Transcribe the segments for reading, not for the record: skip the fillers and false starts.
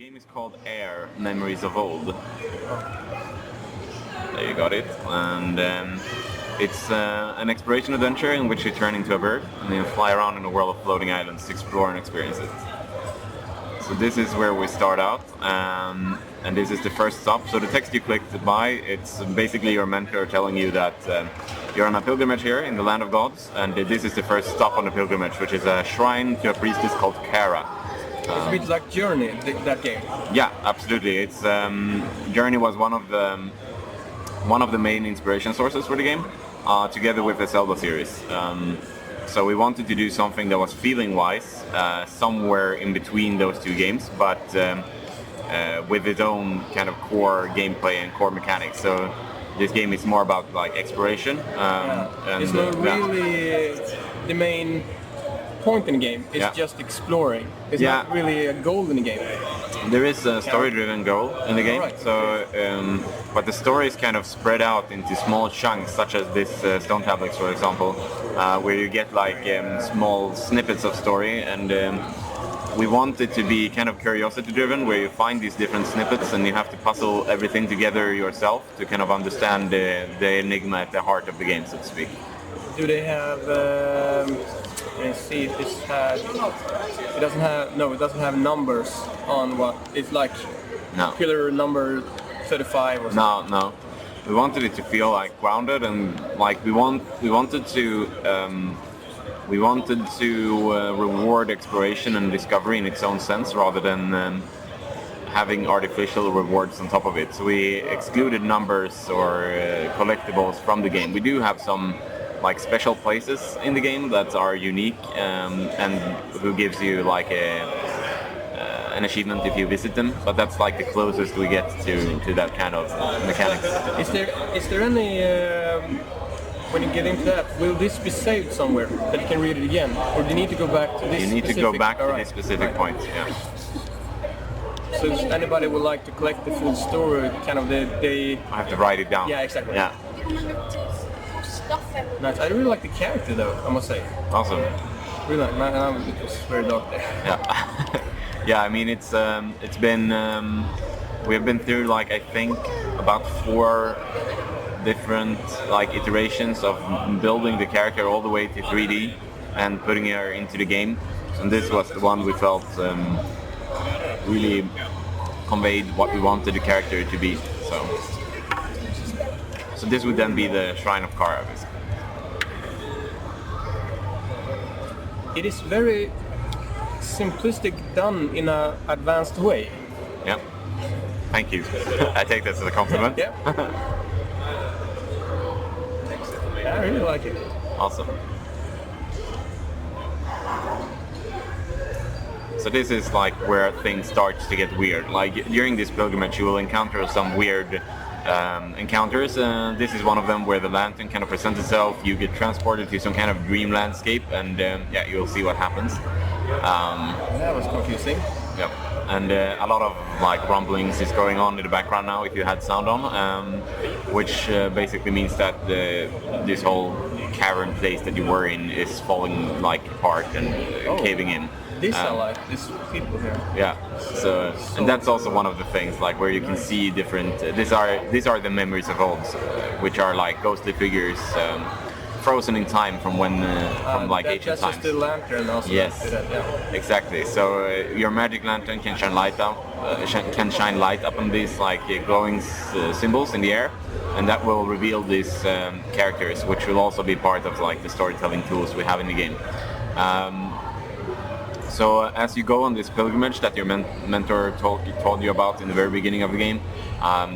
game is called AER, Memories of Old. There you got it. And it's an exploration adventure in which you turn into a bird and then fly around in a world of floating islands to explore and experience it. So this is where we start out, and this is the first stop. So the text you clicked by, it's basically your mentor telling you that you're on a pilgrimage here in the land of gods, and this is the first stop on the pilgrimage, which is a shrine to a priestess called Kara. It's a bit like Journey, that game. Yeah, absolutely. It's Journey was one of the main inspiration sources for the game, together with the Zelda series. So we wanted to do something that was feeling-wise somewhere in between those two games, but with its own kind of core gameplay and core mechanics. So this game is more about like exploration. And, it's not really the main point in the game. It's just exploring. It's not really a goal in the game. There is a story-driven goal in the game, right. So but the story is kind of spread out into small chunks, such as this stone tablets, for example, where you get like small snippets of story, and we want it to be kind of curiosity-driven, where you find these different snippets and you have to puzzle everything together yourself to kind of understand the enigma at the heart of the game, so to speak. Do they have? Let's see if this had. It doesn't have. No, it doesn't have numbers on what. It's like pillar number 35 or something. No. We wanted it to feel like grounded, and like we wanted to reward exploration and discovery in its own sense, rather than having artificial rewards on top of it. So we excluded numbers or collectibles from the game. We do have some like special places in the game that are unique, and who gives you like an achievement if you visit them, but that's like the closest we get to that kind of mechanics. Is there any when you get into that, will this be saved somewhere that you can read it again, or do you need to go back to this? You need to go back to this specific point. Yeah. So if anybody would like to collect the full story, kind of they I have to write it down. Yeah, exactly. Yeah. Nice. I really like the character though, I must say. Awesome. Really like, it was very dark there. Yeah. Yeah, I mean it's been we have been through like I think about 4 different like iterations of building the character all the way to 3D and putting her into the game, and this was the one we felt really conveyed what we wanted the character to be. So this would then be the Shrine of Kara, basically. It is very simplistic, done in an advanced way. Yeah. Thank you. I take this as a compliment. Yeah. I really like it. Awesome. So this is like where things start to get weird. Like during this pilgrimage, you will encounter some weird encounters. This is one of them where the lantern kind of presents itself. You get transported to some kind of dream landscape, and yeah, you'll see what happens. That was confusing. Yep. And a lot of like rumblings is going on in the background now if you had sound on, which basically means that this whole cavern place that you were in is falling like apart and caving in. This I like, these people here. Yeah, so and that's also one of the things like where you can see different. These are the memories of old, which are like ghostly figures frozen in time from when from like ancient times. That's just the lantern also. Yes, exactly. So your magic lantern can shine light up on these like glowing symbols in the air, and that will reveal these characters, which will also be part of like the storytelling tools we have in the game. So as you go on this pilgrimage that your mentor told you about in the very beginning of the game,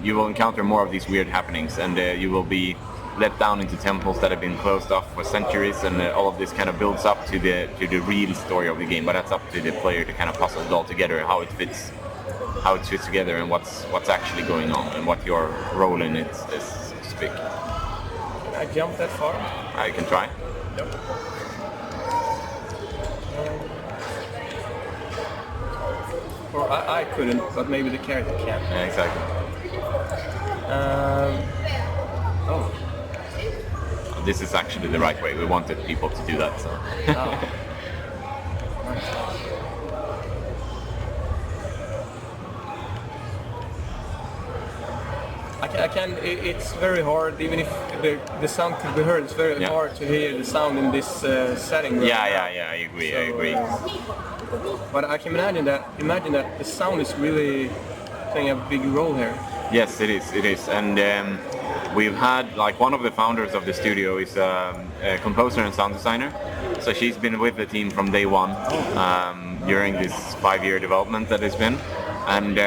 you will encounter more of these weird happenings, and you will be let down into temples that have been closed off for centuries, and all of this kind of builds up to the real story of the game. But that's up to the player to kind of puzzle it all together, how it fits together, and what's actually going on, and what your role in it is, so to speak. Can I jump that far? I can try. Yep. Or I couldn't, but maybe the character can. Yeah, exactly. Oh. This is actually the right way. We wanted people to do that. So. I can. It's very hard, even if the sound can be heard. It's very hard to hear the sound in this setting. Right yeah. I agree. But I can imagine that the sound is really playing a big role here. Yes, it is, and we've had like one of the founders of the studio is a composer and sound designer. So she's been with the team from day one during this 5-year development that it's been, and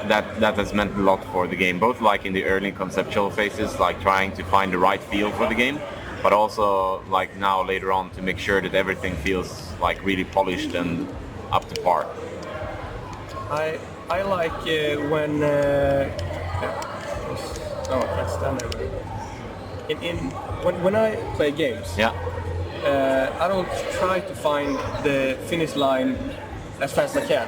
that has meant a lot for the game, both like in the early conceptual phases, like trying to find the right feel for the game, but also like now later on to make sure that everything feels like really polished and up to par. I like when I can't stand there. When I play games, I don't try to find the finish line as fast as I can.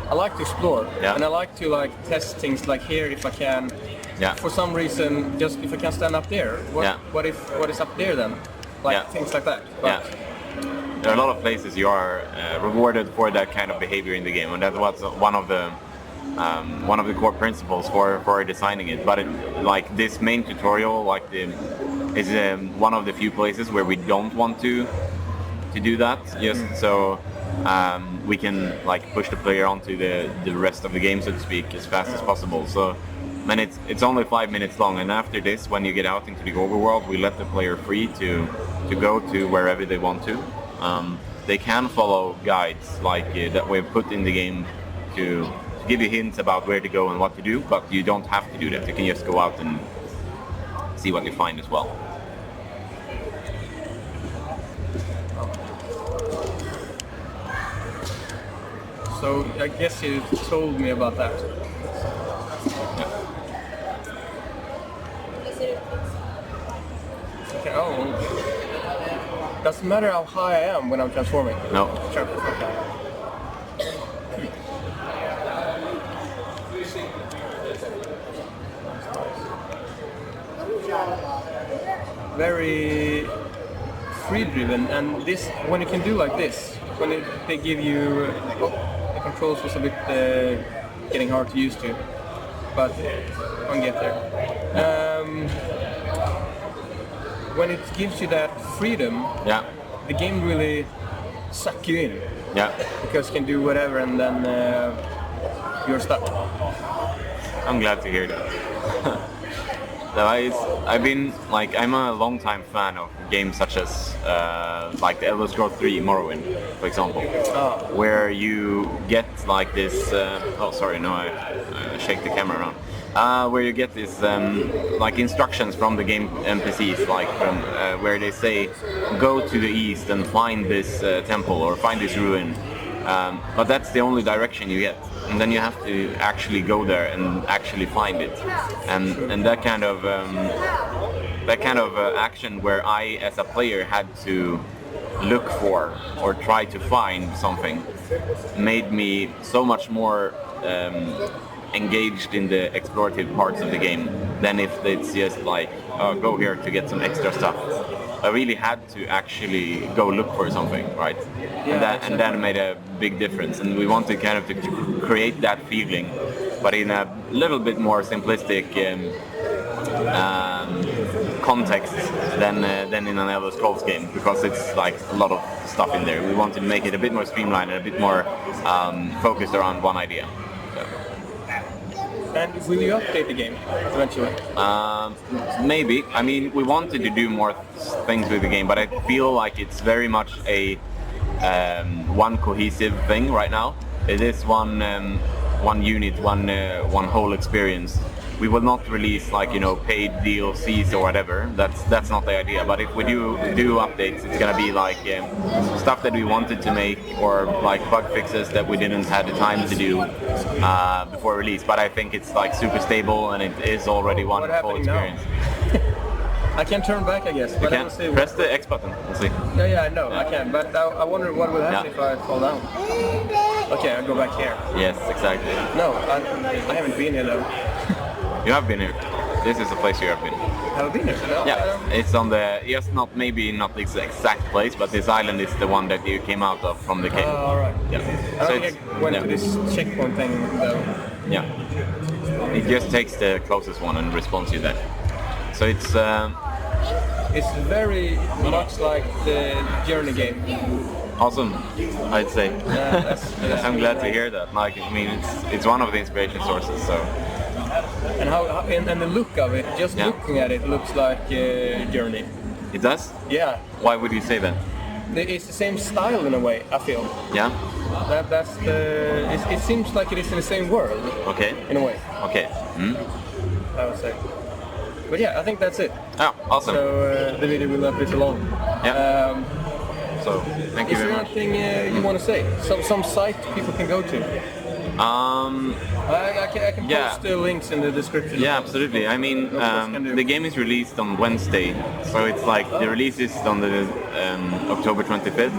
I like to explore, and I like to test things like here if I can. For some reason, just if I can stand up there, what is up there then? Things like that. But there are a lot of places you are rewarded for that kind of behavior in the game, and that was one of the core principles for designing it. But like this main tutorial, is one of the few places where we don't want to do that, just so we can like push the player onto the rest of the game, so to speak, as fast as possible. So, and it's only 5 minutes long, and after this, when you get out into the overworld, we let the player free to go to wherever they want to. They can follow guides that we've put in the game to give you hints about where to go and what to do, but you don't have to do that. You can just go out and see what you find as well. So I guess you told me about that. Okay, doesn't matter how high I am when I'm transforming. No. Sure. Okay. Very free-driven, and this when you can do like this, when they give you the controls was a bit getting hard to use to, but I'll get there. When it gives you that freedom, the game really sucks you in. Because you can do whatever, and then you're stuck. I'm glad to hear that. I've been I'm a long-time fan of games such as the Elder Scrolls 3 Morrowind, for example, where you get like this. I shake the camera around. Where you get this instructions from the game NPCs, where they say, go to the east and find this temple or find this ruin. But that's the only direction you get, and then you have to actually go there and actually find it, and that kind of action where I, as a player, had to look for or try to find something, made me so much more engaged in the explorative parts of the game than if it's just go here to get some extra stuff. I really had to actually go look for something, right? And that made a big difference. And we wanted kind of to create that feeling, but in a little bit more simplistic context than in an Elder Scrolls game, because it's like a lot of stuff in there. We wanted to make it a bit more streamlined and a bit more focused around one idea. And will you update the game eventually? Maybe. I mean, we wanted to do more things with the game, but I feel like it's very much a one cohesive thing right now. It is one unit, one whole experience. We will not release paid DLCs or whatever. That's not the idea. But if we do updates, it's gonna be stuff that we wanted to make, or bug fixes that we didn't have the time to do before release. But I think it's super stable, and it is already one full experience. I can turn back, I guess. You can press the X button. We'll see. Yeah, I know. I can. But I wonder what will happen if I fall down. Okay, I'll go back here. Yes, exactly. No, I haven't been here though. You have been here. this is the place you have been. Have I been there? No, Yeah, it's on the, yes, maybe not the exact place, but this island is the one that you came out of from the cave. Alright. Yeah. I don't think I went to this checkpoint thing though. Yeah. It just takes the closest one and responds you there. So it's very much like the Journey game. awesome, I'd say. Yeah, that's I'm glad to hear that. Like, I mean, it's one of the inspiration sources. So. And and the look of it, just looking at it, looks like Journey. It does? Yeah. Why would you say that? It's the same style in a way, I feel. Yeah. That's the. It seems like it is in the same world. Okay. In a way. Okay. I would say. But yeah, I think that's it. Oh, awesome. So the video will not be too long. Yeah. So thank you very much. Is there anything you want to say? Some site people can go to? I can post the links in the description. Yeah, absolutely. I mean, the game is released on Wednesday, so it's like the release is on the October 25th.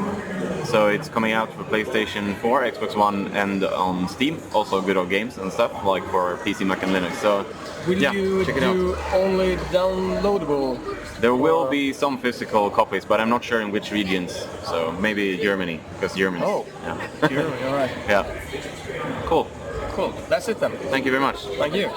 So it's coming out for PlayStation 4, Xbox One, and on Steam. Also Good Old Games and stuff, like for PC, Mac, and Linux. So will you check it out. do only downloadable? There will be some physical copies, but I'm not sure in which regions. So maybe Germany, because Germans. Oh, yeah. Germany, all right. Yeah. Cool. Cool. That's it then. Thank you very much. Thank you.